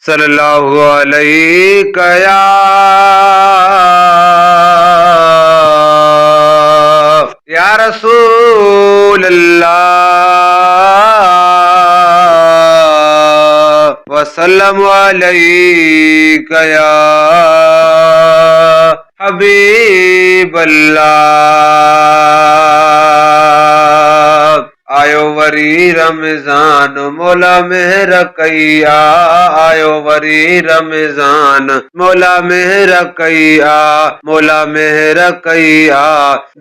सल्लल्लाहु अलैहि या रसूल अल्लाह वसल्लम अलैका या हबीब अल्लाह। आयो वरी रमजान मौला मेहर कईया, आयो वरी रमजान मौला मेहर कईया, मौला मेहर कईया,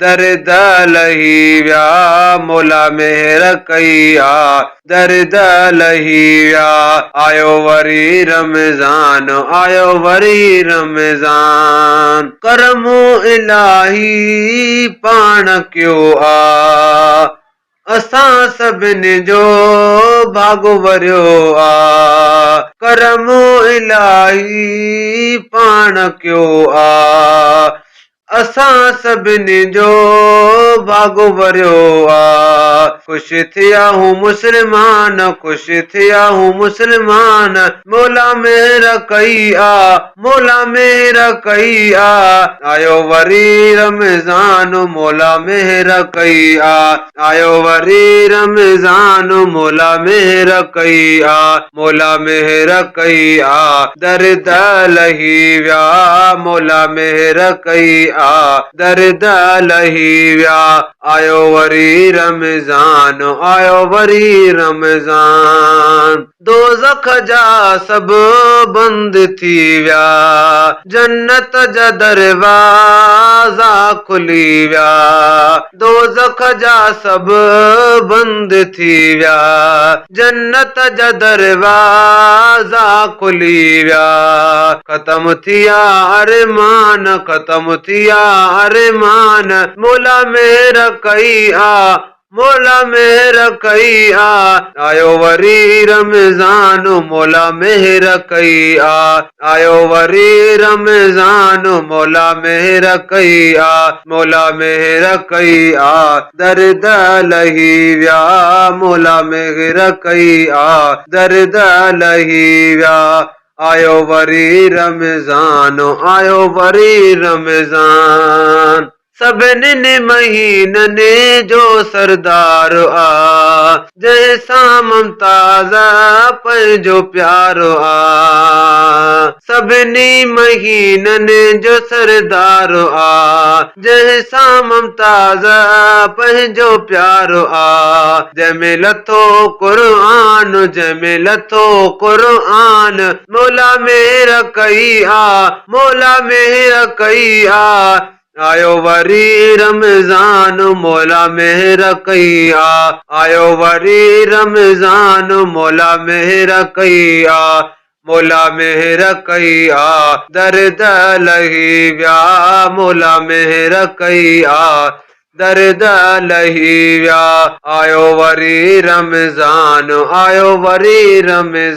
दर्द लही व्या मौला मेहर कईया, दर्द लही व्या। आयो वरी रमजान, आयो वरी रमजान, करमो इलाही पाण क्यों आ, असां सभिनी जो भागो वरियो आ। करमो इलाही पाण क्यों आ, असां सभिनी जो भागो वरियो आ। खुश थिया हूँ मुसलमान, खुश थिया हूँ मुसलमान, मौला मेहर कई आ, मौला मेहर कई आ। आयो वरी रमजान मौला मेहर कई आ, आयो वरी रमजान मौला मेहर कई आ, मौला मेहर कई आ, दर्द लही व्या मौला मेहर कई आ, दर्द लही व्या। आयो वरी रमजान, आयो वरी रमजान, दोज़ख जा सब बंद थी व्या, जन्नत जा दरवाजा खुली व्या, दोज़ख जा सब बंद थी व्या, जन्नत जा दरवाजा खुली व्या। खत्म थिया अरमान, खत्म थिया अरमान, मौला मेहर कई आ, मौला मेहर कई आ। आयो वरी रमजान मौला मेहर कई आ, आयो वरी रमजान मौला मेहर कई आ, मौला मेहर कई आ, दर्द लही व्या मौला मेहर कई आ, दर्द लही व्या। आयो वरी रमजान, आयो वरी रमजान, सभिनी महीननि जो सरदार आ, जंहिंसां मुमताज़ पंहिंजो प्यारो आ। सभिनी महीननि जो सरदार आ, जंहिंसां मुमताज़ पंहिंजो प्यारो आ। जंहिंमें लथो क़ुर्आन, जंहिंमें लथो क़ुर्आन, मौला मेहर कई आ, मौला मेहर कई आ। आयो वरी रमजान मौला मेहर कई आ, आयो वरी रमजान मौला मेहर कई आ, मौला मेहर कई आ, दर्द लही व्या मौला मेहर कई आ, दर्द लही व्या। आयो वरी रमजान, आयो वरी रमजान।